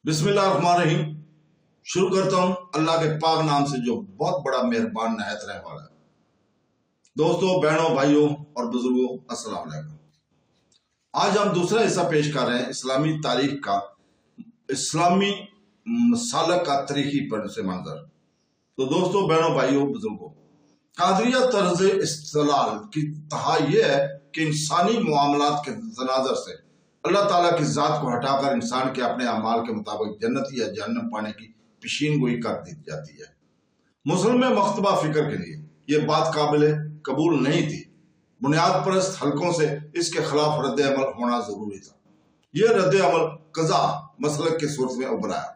बिस्मिल्लाहिर्रहमानिर्रहीम। शुरू करता हूँ अल्लाह के पाक नाम से जो बहुत बड़ा मेहरबान नहायत रहने वाला है। दोस्तों, बहनों, भाइयों और बुजुर्गों, अस्सलाम वालेकुम। आज हम दूसरा हिस्सा पेश कर रहे हैं इस्लामी तारीख का, इस्लामी मसालक का तारीखी से मंजर। तो दोस्तों, बहनों, भाइयों, बुजुर्गों, कादरिया तर्ज इस्तिलाल की तहा यह है कि इंसानी मुआमलात के तनाजर से अल्लाह ताला की जात को हटाकर इंसान के अपने अमाल के मुताबिक जन्नत या जहन्नम पाने की पेशीन गोई कर दी जाती है। मुस्लिम मख्तबा फिक्र के लिए ये बात काबिल कबूल नहीं थी। बुनियाद परस्त हलकों से इसके खिलाफ रद्द अमल होना जरूरी था। यह रद्द अमल कज़ा मसलक के सूरत में उभराया।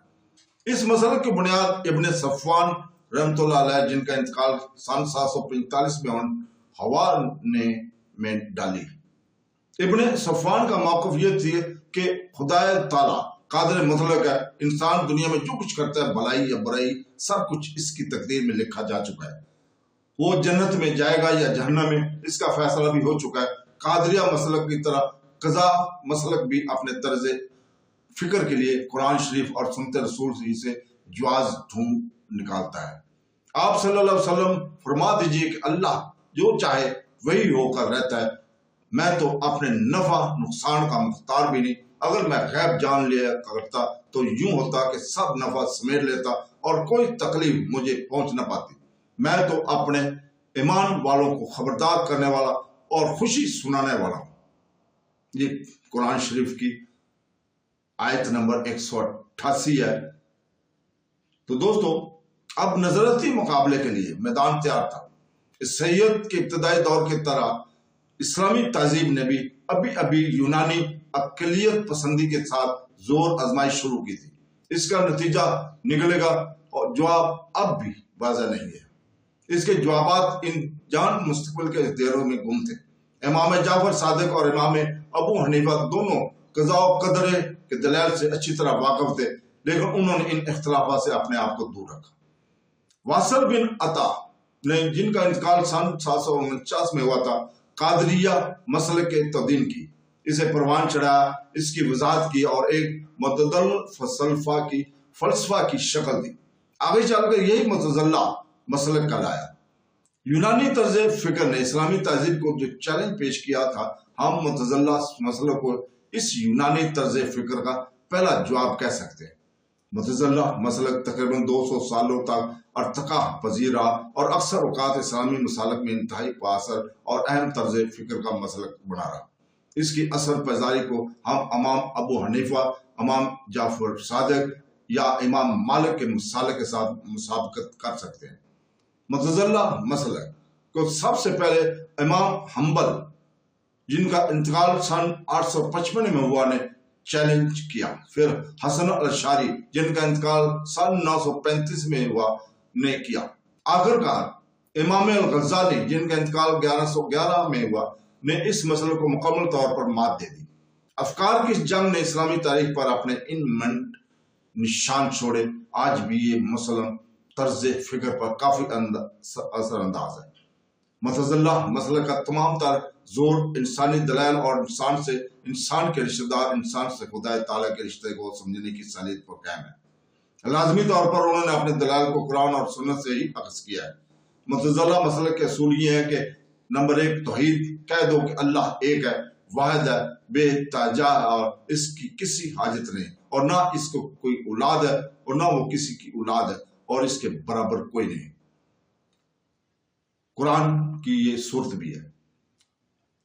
इस मसलक की बुनियाद इब्न सफ़वान रहमतुल्लाह अलैह, जिनका इंतकाल सन 745 में हवा ने में डाली। इब्न सफ़वान का मौक़िफ़ यह थी कि खुदाए ताला कादिर मुतलक है। इंसान दुनिया में जो कुछ करता है, भलाई या बुराई, सब कुछ इसकी तकदीर में लिखा जा चुका है। वो जन्नत में जाएगा या जहन्नम में, इसका फैसला भी हो चुका है। कादरिया मसलक की तरह कज़ा मसलक भी अपने तर्ज फिक्र के लिए कुरान शरीफ और सुन्नत रसूल से जवाज ढूंढ निकालता है। आप सल्लल्लाहु अलैहि वसल्लम फरमा दीजिए कि अल्लाह जो चाहे वही होकर रहता है। मैं तो अपने नफा नुकसान का मुख्तार भी नहीं। अगर मैं गैब जान लिया करता तो यूं होता कि सब नफा समेट लेता और कोई तकलीफ मुझे पहुंच न पाती। मैं तो अपने ईमान वालों को खबरदार करने वाला और खुशी सुनाने वाला हूं। ये कुरान शरीफ की आयत नंबर 188 है। तो दोस्तों, अब नजरती मुकाबले के लिए मैदान तैयार था। इस सैयद के इब्तदाई दौर की तरह इस्लामी तहजीब ने भी अभी यूनानी अकलियत पसंदी के साथ जोर आजमाइश शुरू की थी। इसका नतीजा निकलेगा और जवाब अब भी वाज़ेह नहीं है। इसके जवाबात इन जान मुस्तकबिल के देरों में गुम थे। इमाम जाफर सादिक और इमाम अबू हनीफा दोनों कज़ा और क़दर के दलाइल से अच्छी तरह वाकिफ थे, लेकिन उन्होंने इन इख्तिलाफात से अपने आप को दूर रखा। वासिल बिन अता ने, जिनका इंतकाल सन 749 में हुआ था, कादरिया मसले के तदीन की, इसे परवान चढ़ाया, इसकी वजाहत की और एक मुतदल फलसफा की शक्ल दी। आगे चलकर यही मुतज़ल्ला मसलक कहलाया। यूनानी तर्ज फिक्र ने इस्लामी तहजीब को जो चैलेंज पेश किया था, हम मुतज़ल्ला मसलक को इस यूनानी तर्ज फिक्र का पहला जवाब कह सकते हैं। मुतज़ल्ला मसलक तकरीबन 200 सालों तक अर्तका पजीर रहा और अक्सर औकात इस्लामी मसालक में इंतहाई पासर और अहम तर्ज फिक्र का मसलक बना रहा। इसकी असर पैजारी को हम इमाम अबू हनीफा, इमाम जाफर सादिक या इमाम मालिक के मसाले के साथ मुसाबकत कर सकते हैं। मुतज़ल्ला मसलक को सबसे पहले इमाम हम्बल, जिनका इंतकाल सन 855 में हुआ, ने चैलेंज किया। फिर हसन अल-अशअरी, जिनका इंतकाल सन 935 में हुआ, ने किया। आखिरकार इमाम अल-गज़ाली, जिनका इंतकाल 1111 में हुआ, ने इस मसले को मुकम्मल तौर पर मात दे दी। अफकार की इस जंग ने इस्लामी तारीख पर अपने इन निशान छोड़े। आज भी ये मसलन तर्ज फिक्र पर काफी असरअंदाज है। मुतज़ल्ला मसले का तमाम तर जोर इंसानी दलाइल और इंसान के रिश्तेदार, इंसान से खुदा ताला के रिश्ते को समझने की सलीत पर कायम है। लाजमी तौर पर उन्होंने अपने दलाइल को कुरान और सुन्नत से ही अक्स किया है। मुतज़ल्ला मसले के असूल ये है कि नंबर 1, तौहीद कह दो कि अल्लाह एक है, वाहिद है, बेताजा और इसकी किसी हाजत नहीं, और ना इसको कोई औलाद है और ना वो किसी की औलाद है, और इसके बराबर कोई नहीं। कुरान की ये सूरत भी है।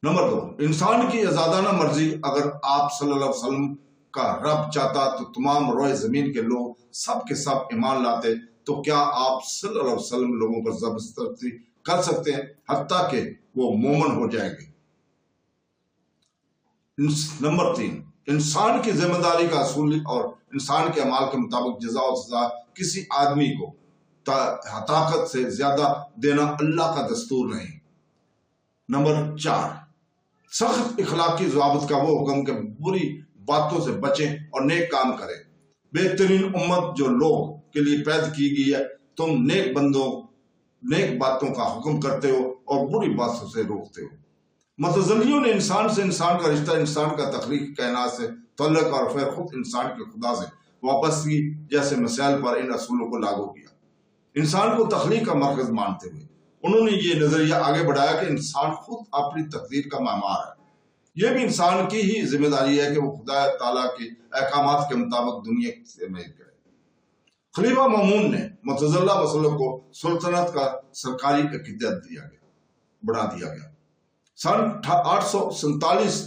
नंबर 2, इंसान की आजादाना मर्जी। अगर आप सल्लल्लाहु अलैहि वसल्लम का रब चाहता तो तमाम रोए जमीन के लोग सब के सब ईमान लाते। तो क्या आप सल्लल्लाहु अलैहि वसल्लम लोगों पर जबरदस्ती कर सकते हैं हत्ता कि वो मोमन हो जाएंगे? नंबर 3, इंसान की जिम्मेदारी का असूल और इंसान के अमाल के मुताबिक जज़ा और सजा किसी आदमी को ताकत से ज्यादा देना अल्लाह का दस्तूर नहीं। नंबर 4, सख्त इखलाकी ज़वाबित का वो हुक्म कि बुरी बातों से बचें और नेक काम करें। बेहतरीन उम्मत जो लोग के लिए पैदा की गई है, तुम नेक बातों का हुक्म करते हो और बुरी बातों से रोकते हो। मुतज़ल्लियों ने इंसान से इंसान का रिश्ता, इंसान का तख्लीक कायनात से तल्लुक और फिर खुद इंसान के खुदा से वापसी जैसे मसाइल पर इन असूलों को लागू किया। इंसान को तख्लीक का मरकज मानते हुए उन्होंने ये नजरिया आगे बढ़ाया कि इंसान खुद अपनी तकदीर का मामार है। यह भी इंसान की ही जिम्मेदारी है कि वो खुदा ताला के अहकामात के मुताबिक दुनिया से मेल करे। खलीफा मामून ने मुतज़िला मसलों को सुल्तनत का सरकारी अकीदत बढ़ा दिया गया। सन 847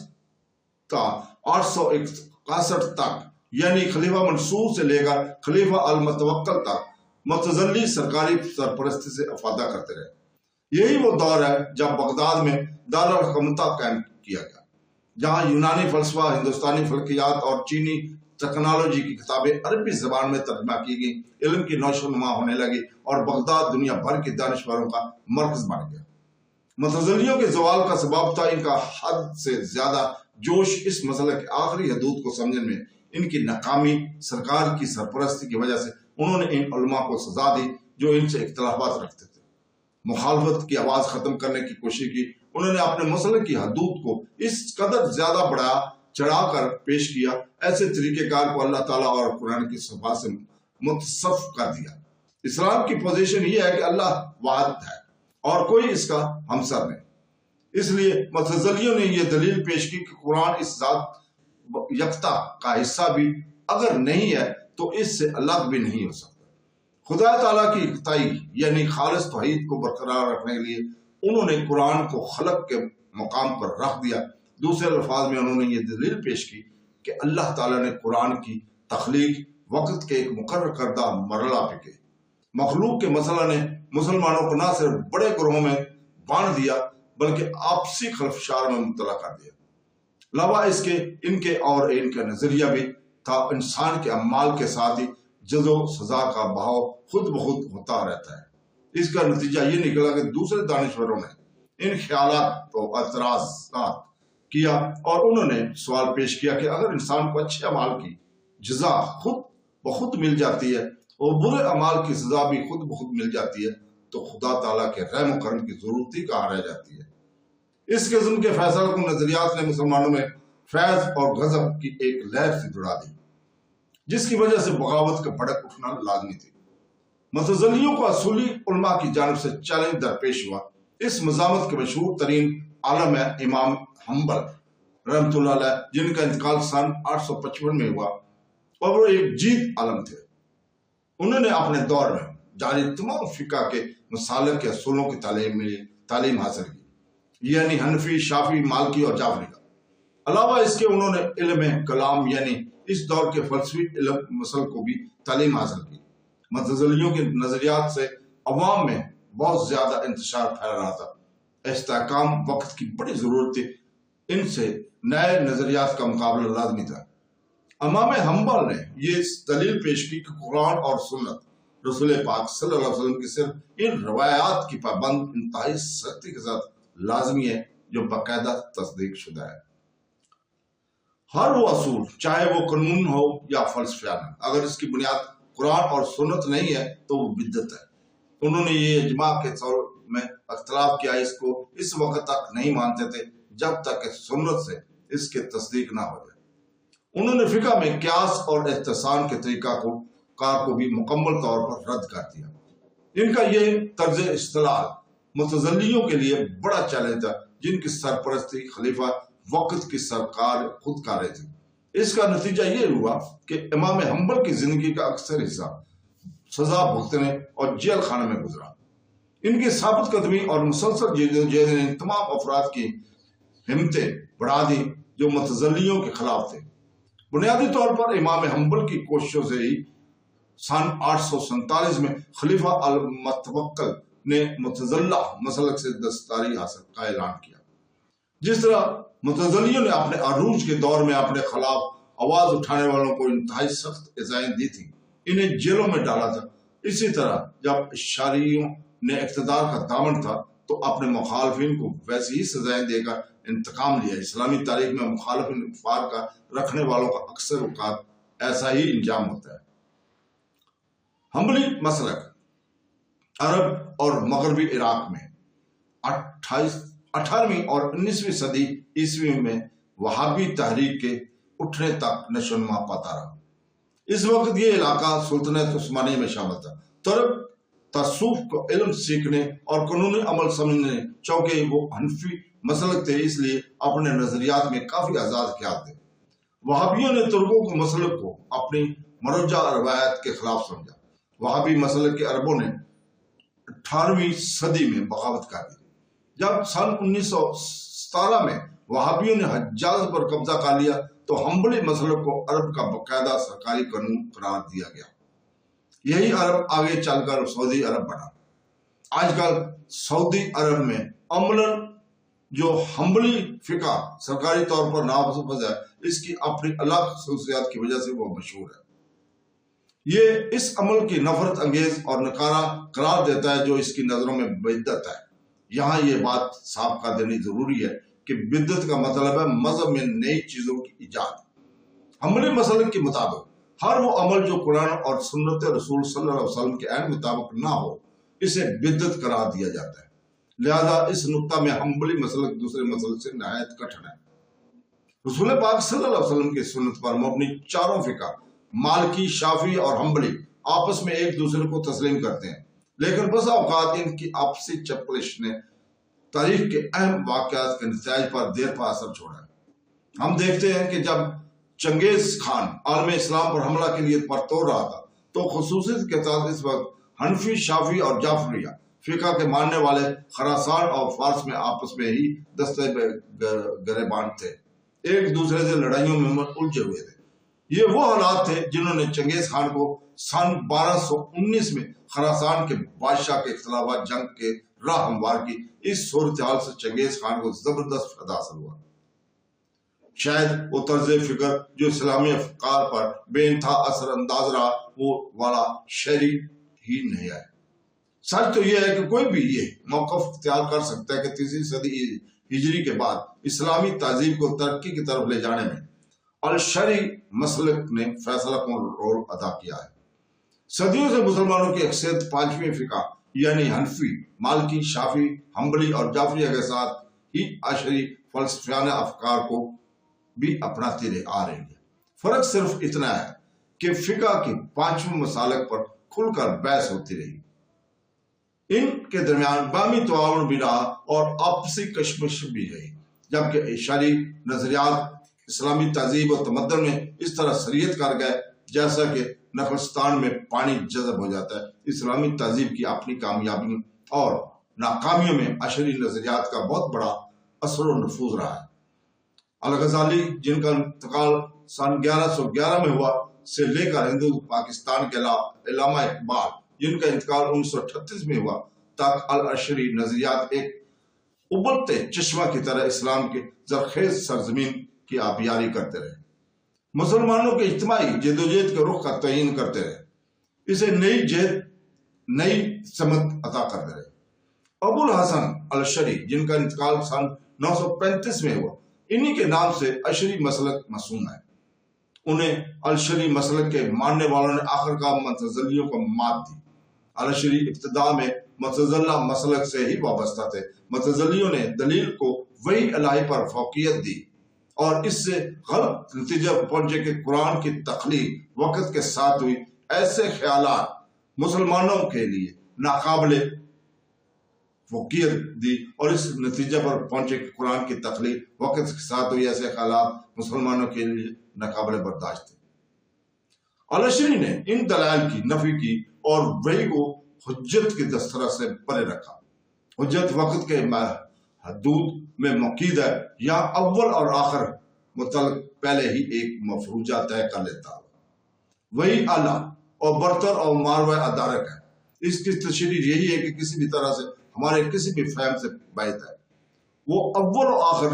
का 861 तक यानी खलीफा मंसूर से लेकर खलीफा अल मुतवक्किल तक मुतज़िली सरकारी सरपरस्ती से अफादा करते रहे। यही वो दौर है जब बगदाद में दारुल हुकूमत कायम किया गया, जहां यूनानी फलसफा, हिंदुस्तानी फल्कियात और चीनी टेक्नोलॉजी की किताबें अरबी जबान में तर्जमा की गई, इल्म की नौशोनुमा होने लगी और बगदाद दुनिया भर के दानिशवरों का मरकज बन गया। मुतज़िलियों के ज़वाल का सबब था इनका हद से ज्यादा जोश। इस मसले के आखिरी हदूद को समझने में इनकी नाकामी सरकार की सरपरस्ती की वजह से उन्होंने इन उलमा को सजा दी जो इनसे इख्तिलाफात रखते थे। मुखालफत की आवाज खत्म करने की कोशिश की। उन्होंने अपने मसले की हदूद को इस कदर ज्यादा बढ़ा चढ़ाकर पेश किया, ऐसे तरीकेकार को अल्लाह ताला और कुरान की सफा से मुतसफ कर दिया। इस्लाम की पोजीशन ये है कि अल्लाह वाहिद है और कोई इसका हमसर नहीं। इसलिए मुतज़िलियों ने यह दलील पेश की कि कुरान इस जात यकता का हिस्सा भी अगर नहीं है तो इससे अलग भी नहीं हो सकता। खुदा ताला की इकताई यानी खालिस तौहीद को बरकरार रखने के लिए उन्होंने कुरान को खलक के मकाम पर रख दिया। दूसरे अल्फाज में उन्होंने ये दलील पेश की कि अल्लाह ताला ने कुरान की तख्लीक वक्त के एक मुकर्रर करदा मरला पे की। मखलूक के मसला ने मुसलमानों को न सिर्फ बड़े ग्रोहों में बांट दिया बल्कि आपसी खलफशार में मुब्तला कर दिया। अलावा इसके इनके और इनका नजरिया भी था इंसान के अमाल के साथ ही जज़ो सजा का बहाव खुद ब खुद होता रहता है। इसका नतीजा ये निकला कि दूसरे दानिशवरों ने इन ख्यालात को एतराज़ किया और उन्होंने सवाल पेश किया कि अगर इंसान को अच्छे अमाल की जजा खुद ब खुद मिल जाती है और बुरे अमाल की सजा भी खुद ब खुद मिल जाती है तो खुदा ताला के रहम करम की जरूरत ही कहाँ रह जाती है। इस किस्म के फैसला को नजरियात ने मुसलमानों में फैज और गजब की एक लहर से जुड़ा दी, जिसकी वजह से बगावत का भड़क उठना लाजमी थी। मुतज़िलियों को असूली उलमा की जानिब से चैलेंज दरपेश हुआ। इस मज़ामत के मशहूर तरीन आलम है इमाम हम्बल रहमतुल्लाह अलैह, जिनका इंतकाल सन 855 में हुआ और वो एक जीत आलम थे। उन्होंने अपने दौर में जारी तमाम फिका के मसालिक के असूलों की तालीम हासिल की, यानी हनफी, शाफी, मालकी और जाफरी का। अलावा इसके उन्होंने इल्म कलाम यानी इस दौर के फलसफी इल्म मसल को भी तालीम हासिल की। मुतज़िलियों के नजरियात से अवाम में बहुत ज्यादा इंतशार फैल रहा था। इस्तेहकाम वक्त की बड़ी जरूरत थी। इनसे नए नजरियात का मुकाबला लाजमी था। इमाम हम्बल ने ये दलील पेश की कि कुरान और सुन्नत रसूल पाक सल्लल्लाहु अलैहि वसल्लम की सिर्फ इन रवायात की पाबंद इंतहाई सख्ती के साथ लाजमी है जो बाकायदा तस्दीक शुदा है। हर वो असूल चाहे वो कानून हो या फलसफियाना, अगर इसकी बुनियाद कुरान और सुन्नत नहीं है तो वो बिद्दत है। उन्होंने ये इजमा के तौर में अख्तलाफ किया, इसको इस वक्त तक नहीं मानते थे जब तक कि सुन्नत से इसके तस्दीक ना हो जाए। उन्होंने फिका में क्यास और एहतसान के तरीका को भी मुकम्मल तौर पर रद्द कर दिया। इनका ये तर्ज इस्तेलाल मुतज़िलियों के लिए बड़ा चैलेंज था, जिनकी सरपरस्ती खलीफा वक्त की सरकार खुद कर रही थी। इसका नतीजा ये हुआ कि इमाम हम्बल की जिंदगी का अक्सर हिस्सा सजा भुगतने और जेल खाने में गुजरा। इनकी साबित कदमी और मुसलसल जदोजहद ने तमाम अफराद की हिम्मतें बढ़ा दी जो मुतज़िलियों के खिलाफ थे। बुनियादी तौर पर इमाम हम्बल की कोशिशों से ही सन 847 में खलीफा अल मुतवक्किल ने मुतज़िला मसलक से दस्तकारी हासिल का ऐलान किया। जिस तरह मुतज़िलियों ने अपने अरूज के दौर में अपने खिलाफ आवाज उठाने वालों को इंतहाई सख्त सजाएं दी थी, इन्हें जेलों में डाला था, इसी तरह जब अशअरियों ने इक़्तिदार का दामन था तो अपने मुखालिफिन को वैसी ही सजाएं देकर इंतकाम लिया। इस्लामी तारीख में मुखालिफिन इत्फाक का रखने वालों का अक्सर औकात ऐसा ही इंजाम होता है। हम्बली मसलक अरब और मगरबी इराक में 18वीं और 19वीं सदी ईस्वी में वहाबी तहरीक के उठने तक नशोनुमा पाता रहा। इस वक्त ये इलाका सुल्तानत उस्मानिया में शामिल था। तरब तसूफ को इल्म सीखने और कानूनी अमल समझने, चूंकि वो हनफी मसलक थे इसलिए अपने नजरियात में काफी आजाद ख्याल थे। वहाबियों ने तुर्कों को मसलक को अपनी मरोजा रवायत के खिलाफ समझा। वहाबी मसलक के अरबों ने 18वीं सदी में बगावत कर दी। जब सन 1917 में वहाबियों ने हज्जाज पर कब्जा कर लिया तो हम्बली मसलक को अरब का बाकायदा सरकारी कानून करार दिया गया। यही अरब आगे चलकर सऊदी अरब बना। आजकल सऊदी अरब में अमलन जो हम्बली फिका सरकारी तौर पर नाफिज है, इसकी अपनी अलग खसूसियात की वजह से वो मशहूर है। ये इस अमल की नफरत अंगेज और नकारा करार देता है जो इसकी नजरों में बिद्दत है। यहाँ ये बात साफ कर देनी जरूरी है कि बिद्दत का मतलब है मजहब में नई चीजों की इजाद। हम्बली मसलक के मुताबिक हर वो अमल जो कुरान और सुन्नत रसूल सल्लल्लाहु अलैहि वसल्लम के ऐन मुताबिक ना हो, इसे बिद्दत करार दिया जाता है। लिहाजा इस नुक्ता में हम्बली मसलक दूसरे मसलक से नहायत कठिन है। रसूल पाक सल्लल्लाहु अलैहि वसल्लम की सुन्नत पर मबनी चारों फिका मालिकी, शाफी और हम्बली आपस में एक दूसरे को तस्लीम करते हैं, लेकिन बसा औकात इनकी आपसी चपलिश ने तारीख के अहम वाक़यात के नतीजे पर देर पा असर छोड़ा है। हम देखते हैं कि जब चंगेज खान आलम इस्लाम पर हमला के लिए परतोड़ रहा था तो खुसूसियत के साथ इस वक्त हनफी, शाफी और जाफरिया फिका के मानने वाले खरासान और फारस में आपस में ही दस्ते गरेबान थे, एक दूसरे से लड़ाइयों में उलझे हुए थे। ये वो हालात थे जिन्होंने चंगेज खान को सन 1219 में खरासान के बादशाह के खिलाफ जंग के राह हमवार की। इस सूरत हाल से चंगेज खान को जबरदस्त फायदा हासिल हुआ। शायद वो तर्ज फिक्र जो इस्लामी अफकार पर बेइंतहा असर अंदाज रहा वो वाला शहरी ही नहीं है। सच तो यह है कि कोई भी ये मौक़िफ़ इख्तियार कर सकता है कि तीसरी सदी हिजरी के बाद इस्लामी तहजीब को तरक्की की तरफ ले जाने में अल-शरी मसलक ने फैसला कौन रोल अदा किया है। सदियों से मुसलमानों की अक्सरियत पांचवी फिका यानी हनफी, मालिकी, शाफी, हम्बली और जाफरिया के साथ ही अशरी फलसफियाना अफकार को भी अपनाती आ रही है। फर्क सिर्फ इतना है कि फिका की पांचवी मसालक पर खुलकर बहस होती रही, इनके दरमियान बामी तआवुन भी रहा और आपसी कशमकश भी रही। जबकि इशारी नजरियात इस्लामी तहजीब और तमद्दुन में इस तरह शरीयत कर गए जैसा कि नखलस्तान में पानी जज़ब हो जाता है। इस्लामी तहजीब की अपनी कामयाबियों और नाकामियों में अशरी नजरियात का बहुत बड़ा असर और नफूज रहा है। अल-गज़ाली, जिनका इंतकाल सन 1111 में हुआ, से लेकर हिंदू पाकिस्तान के अल्लामा इकबाल, जिनका इंतकाल 1938 में हुआ, तक अल-अशरी नजरियात एक उबलते चश्मा की तरह इस्लाम के जरखेज सरजमीन की आबियारी करते रहे, मुसलमानों के इज्तिमाई जदोजहद के रुख का तयीन करते रहे, इसे नई जहद, नई समत अता करते रहे। अबुल हसन अल-अशरी, जिनका इंतकाल सन 935 में हुआ, इन्हीं के नाम से अशरी मसलक मसूम है। उन्हें अल-अशरी मसलक के मानने वालों ने आखिरकार मुतज़िलियों को मात दी। अल-अशरी इब्तिदा में मुतज़िला मसलक से ही वाबस्ता थे। मुतज़िलियों ने दलील को वही इलाही पर फौकियत दी और इससे गलत नतीजा पहुंचे कि कुरान की तख्लीक वक्त के साथ हुई। ऐसे ख्यालात मुसलमानों के लिए नाकाबिले फौकियत दी और इस नतीजे पर पहुंचे कि कुरान की तख्लीक वक्त के साथ हुई। ऐसे ख्यालात मुसलमानों के लिए नाकाबिले बर्दाश्त थे। अल-अशरी ने इन दलाइल की नफी की और वही को हुज्जत की दस्तरा से परे रखा। हुज्जत वक्त के हदूद में मौकीद है या अव्वल और आखिर मुतल्लिक़ पहले ही एक मफरूजा तय कर लेता है। वही आला और बरतर और मारवा अदारक है। इसकी तशरीह यही है कि किसी भी तरह से हमारे किसी भी फहम से बैत है, वो अव्वल और आखिर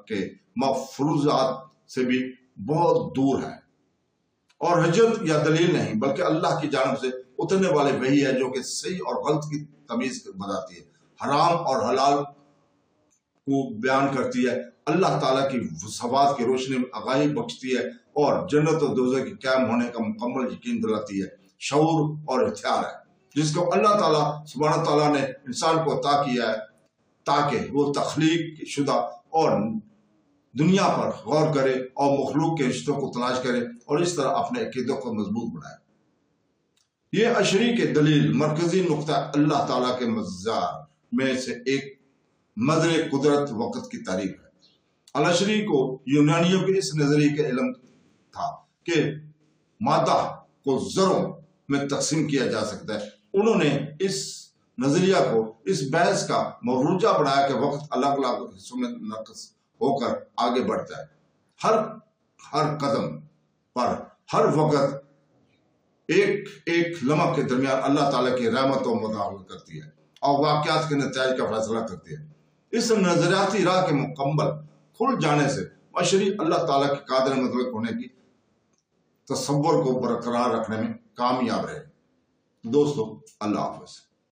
के मफरूजात से भी बहुत दूर है और हजरत या दलील नहीं बल्कि अल्लाह की जानिब से उतरने वाले वही है जो कि सही और गलत की तमीज बताती है, हराम और हलाल को बयान करती है, अल्लाह ताला की सवात की रोशनी में आगाही बख्शती है और जन्नत और दोज़ख के कायम होने का मुकम्मल यकीन दिलाती है। शऊर और हथियार है जिसको अल्लाह ताला सुब्हानहू ताला ने इंसान को अता किया है ताकि वो तख्लीक शुदा और दुनिया पर गौर करे और मखलूक के रिश्तों को तलाश करे اور اس طرح اپنے عقیدوں کو مضبوط بنائیں۔ یہ عشری کے دلیل مرکزی نقطہ اللہ تعالیٰ کے مزار میں سے ایک مظہر قدرت وقت کی تعریف ہے۔ العشری کو یونانیوں کے اس نظریے کا علم تھا کہ مادہ کو ذروں میں تقسیم کیا جا سکتا ہے۔ انہوں نے اس نظریہ کو اس بحث کا مروجہ بنایا کہ وقت الگ الگ حصوں میں نقص ہو کر آگے بڑھتا ہے۔ ہر قدم پر ہر وقت ایک ایک لمحہ کے درمیان اللہ تعالیٰ کی رحمت و مداخلت کرتی ہے اور واقعات کے نتائج کا فیصلہ کرتی ہے۔ اس نظریاتی راہ کے مکمل کھل جانے سے عشری اللہ تعالیٰ کے قادر مطلق ہونے کی تصور کو برقرار رکھنے میں کامیاب رہے۔ دوستو، اللہ حافظ۔